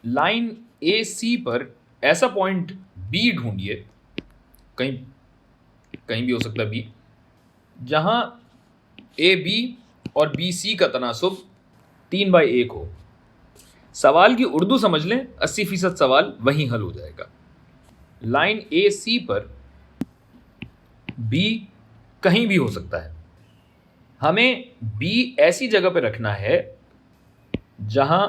Line ए सी पर ऐसा point B ढूंढिए, कहीं कहीं भी हो सकता है बी, जहां ए बी और बी सी का तनासुब 3/1 हो। सवाल की उर्दू समझ लें, 80% सवाल वहीं हल हो जाएगा। लाइन ए सी पर बी कहीं भी हो सकता है। हमें बी ऐसी जगह पर रखना है जहां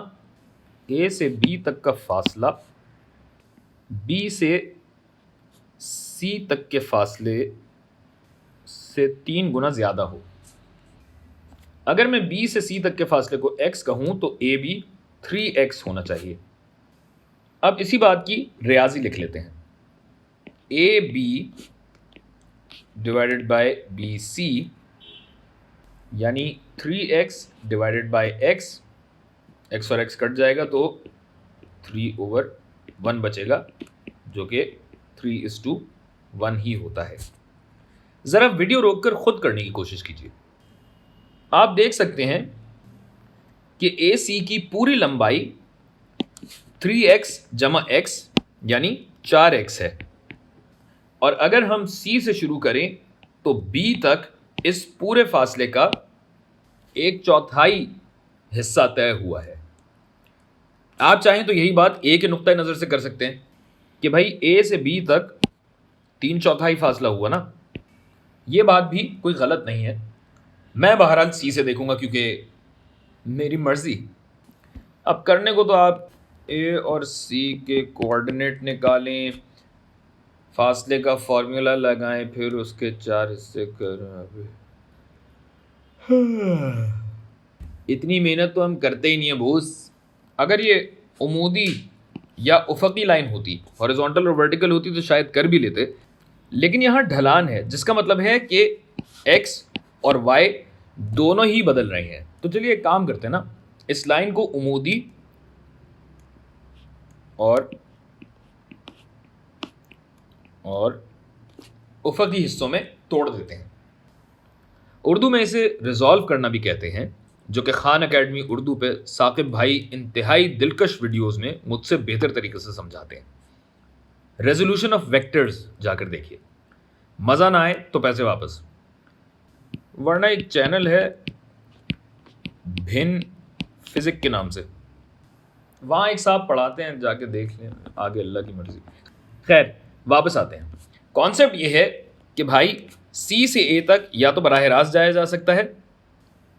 ए से बी तक का फासला बी से सी तक के फासले से 3 गुना ज़्यादा हो। अगर मैं बी से सी तक के फासले को x कहूं तो ए बी 3x होना चाहिए। अब इसी बात की रियाजी लिख लेते हैं। A B divided by B C यानी 3x divided by x, x और x कट जाएगा तो 3/1 बचेगा, जो कि 3:1 ही होता है। ज़रा वीडियो रोककर खुद करने की कोशिश कीजिए। आप देख सकते हैं कि ए सी की पूरी लंबाई 3x जमा x यानी 4x है, और अगर हम सी से शुरू करें तो बी तक इस पूरे फासले का 1/4 हिस्सा तय हुआ है। आप चाहें तो यही बात ए के नुक्ता नज़र से कर सकते हैं कि भाई ए से बी तक 3/4 फासला हुआ ना, ये बात भी कोई गलत नहीं है। मैं बहरहाल सी से देखूंगा क्योंकि मेरी मर्जी। अब करने को तो आप ए और सी के कोऑर्डिनेट निकालें, फासले का फॉर्मूला लगाएं, फिर उसके 4 हिस्से करें। इतनी मेहनत तो हम करते ही नहीं है बोस। अगर ये उमूदी या उफकी लाइन होती, हॉरिजॉन्टल और वर्टिकल होती तो शायद कर भी लेते, लेकिन यहाँ ढलान है, जिसका मतलब है कि x और y दोनों ही बदल रहे हैं। तो चलिए एक काम करते हैं ना, इस लाइन को उमूदी और उफकी हिस्सों में तोड़ देते हैं। उर्दू में इसे रिजॉल्व करना भी कहते हैं, जो कि खान अकेडमी उर्दू पे साकिब भाई इंतहाई दिलकश वीडियोस में मुझसे बेहतर तरीके से समझाते हैं। रेजोल्यूशन ऑफ वेक्टर्स जाकर देखिए, मज़ा ना आए तो पैसे वापस, वरना एक चैनल है भिन्न फिजिक के नाम से, वहाँ एक साहब पढ़ाते हैं, जाके देख लें, आगे अल्लाह की मर्जी। खैर वापस आते हैं। कॉन्सेप्ट ये है कि भाई सी से ए तक या तो बराह रास्त जाया जा सकता है,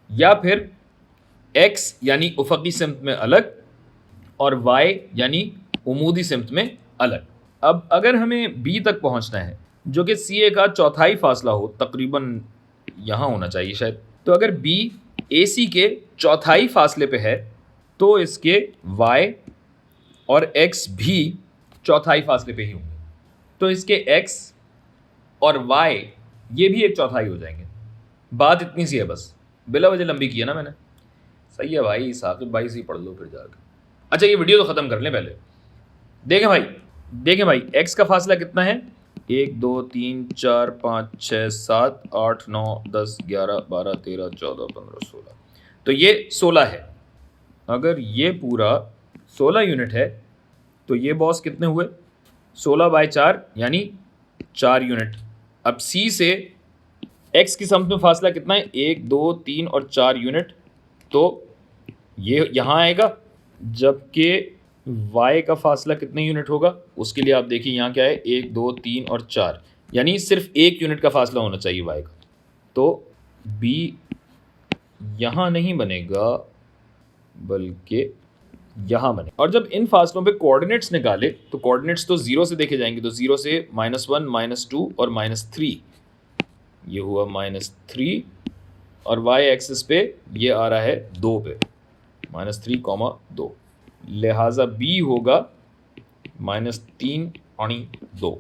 या फिर x यानी उफकी सिमत में अलग और y यानी उमूदी सिमत में अलग। अब अगर हमें b तक पहुंचना है, जो कि सी ए का चौथाई फासला हो, तकरीबन यहाँ होना चाहिए शायद, तो अगर b ए सी के चौथाई फासले पे है तो इसके y और x भी चौथाई फासले पे ही होंगे, तो इसके x और y ये भी 1/4 हो जाएंगे। बात इतनी सी है बस, बिला वजह लंबी की है ना मैंने। सही है भाई, साकिब भाई से पढ़ लो फिर जाकर। अच्छा ये वीडियो तो ख़त्म कर लें पहले। देखें भाई x का फासला कितना है, 1 2 3 4 5 6 7 8 9 10 11 12 13 14 15 16, तो ये 16 है। अगर ये पूरा 16 यूनिट है तो ये बॉस कितने हुए, 16/4 यानी 4 यूनिट। अब सी से x की समत में फासला कितना है, 1 2 3 और 4 यूनिट, तो ये यहाँ आएगा। जबकि y का फासला कितने यूनिट होगा, उसके लिए आप देखिए यहाँ क्या है, 1 2 3 और 4, यानी सिर्फ 1 यूनिट का फासला होना चाहिए y का। तो b यहाँ नहीं बनेगा बल्कि यहाँ बने। और जब इन फासलों पे कोऑर्डिनेट्स निकाले तो कोऑर्डिनेट्स तो 0 से देखे जाएंगे, तो 0 से -1 -2 और -3, ये हुआ -3, और y एक्सिस पे ये आ रहा है 2 पे, -3, 2, लिहाजा b होगा -3 और 2।